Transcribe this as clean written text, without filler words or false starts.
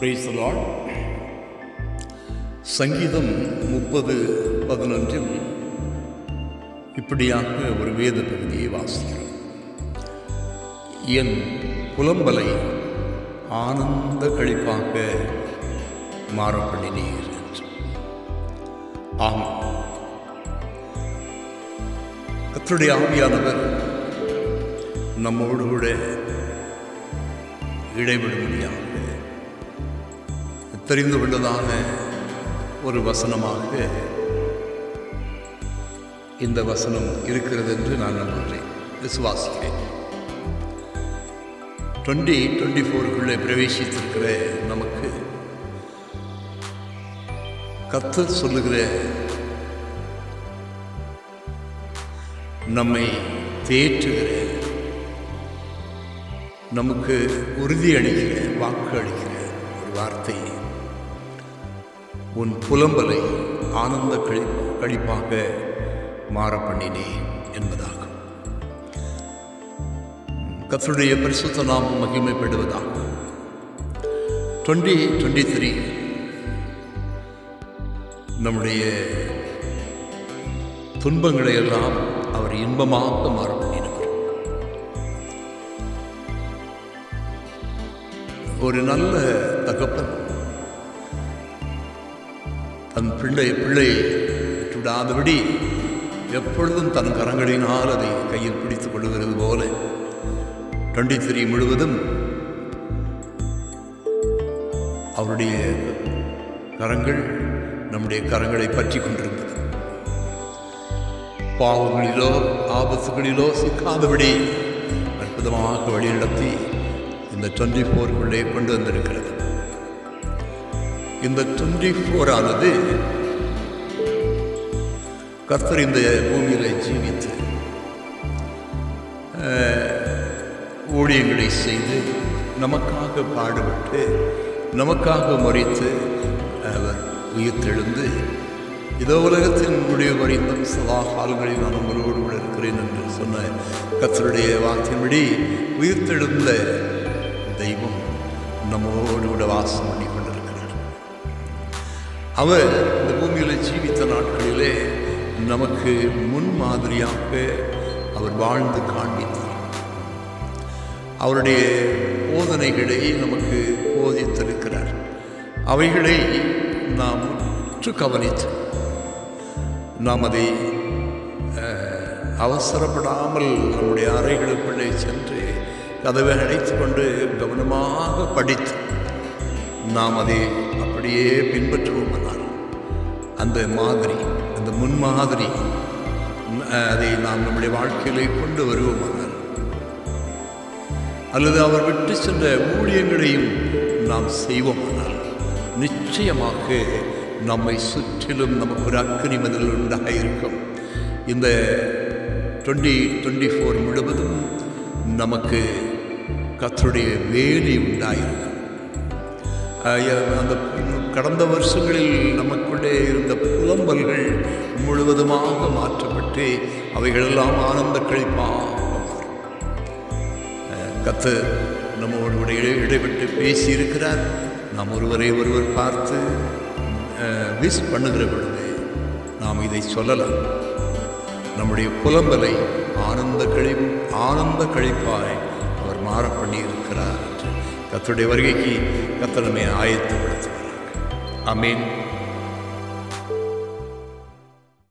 Praise the Lord. சங்கீதம் 30:11 இப்படியாக ஒரு வேத பகுதியை வாசிக்கிறோம். என் புலம்பலை ஆனந்த களிப்பாக மாற பண்ணினீர் என்று. ஆமாம், கர்த்தருடைய ஆவியானவர் நம்மோடு கூட இடைவிடும்படியாக தெரிந்து கொண்டதான ஒரு வசனமாக இந்த வசனம் இருக்கிறது என்று நான் நம்புகிறேன், விசுவாசிக்கிறேன். 2024 பிரவேசித்திருக்கிற நமக்கு கர்த்தர் சொல்லுகிற, நம்மை தேற்றுகிற, நமக்கு உறுதி அளிக்கிற, வாக்கு அளிக்கிற ஒரு வார்த்தை, உன் புலம்பலை ஆனந்த களிப்பாக மாற பண்ணினேன் என்பதாகும். கர்த்தருடைய பரிசுத்த நாமம் மகிமைப்படுவதாக. 2023 நம்முடைய துன்பங்களை எல்லாம் அவர் இன்பமாக மாற பண்ணினவர். ஒரு நல்ல தகப்பன் தன் பிள்ளையை விட்டுவிடாதபடி எப்பொழுதும் தன் கரங்களினால் அதை கையில் பிடித்துக் கொள்ளுகிறது போல 23 முழுவதும் அவருடைய கரங்கள் நம்முடைய கரங்களை பற்றி கொண்டிருந்தது. பாவங்களிலோ ஆபத்துகளிலோ சிக்காதபடி அற்புதமாக வழிநடத்தி இந்த 24 கொண்டு வந்திருக்கிறது. இந்த 24 கர்த்தர் இந்த பூமியில ஜீவித்து ஊழியங்களை செய்து நமக்காக பாடுபட்டு நமக்காக மரித்து அவர் உயிர்த்தெழுந்து இதோ உலகத்தின் முடிவு வரைந்தும் சதா காலங்களில் நான் உங்களோடு கூட இருக்கிறேன் என்று சொன்ன கர்த்தருடைய வார்த்தையின்படி உயிர்த்தெழுந்த தெய்வம் நம்மோடு கூட வாசம் பண்ணி கொண்டிருக்கிறார். அவர் இந்த பூமியில் ஜீவித்த நாட்களிலே நமக்கு முன்மாதிரியாக அவர் வாழ்ந்து காண்பித்தார். அவருடைய போதனைகளை நமக்கு போதித்திருக்கிறார். அவைகளை நாம் உற்று கவனித்து நாம் அதை அவசரப்படாமல் நம்முடைய அறைகளுக்குள்ளே சென்று கதவை அடைத்து கொண்டு கவனமாக படித்து நாம் அதை அப்படியே பின்பற்றுவோமானால் அந்த மாதிரி, அந்த முன்மாதிரி அதை நாம் நம்முடைய வாழ்க்கையிலே கொண்டு வருவோமானால், அல்லது அவர் விட்டு சென்ற ஊழியங்களையும் நாம் செய்வோமானால் நிச்சயமாக நம்மை சுற்றிலும் நமக்கு ஒரு அக்கினி மதில் உண்டாயிருக்கும். இந்த 2024 முழுவதும் நமக்கு கர்த்தருடைய வேலி உண்டாயிருக்கும். அந்த கடந்த வருஷங்களில் நமக்குள்ளே இருந்த புலம்பல்கள் முழுவதுமாக மாற்றப்பட்டு அவைகளெல்லாம் ஆனந்த களிப்பாக மாறும். கர்த்தர் நம்மோடு கூட இடைப்பட்டு பேசியிருக்கிறார். நாம் ஒருவரை ஒருவர் பார்த்து விஷ் பண்ணுகிற பொழுது நாம் இதை சொல்லலாம், நம்முடைய புலம்பலை ஆனந்த களிப்பாய் அவர் மாற பண்ணி இருக்கிறார் என்று. கர்த்தருடைய வருகைக்கு கர்த்தர் நம்மை ஆயத்தப்படுத்துவார். ஆமென்.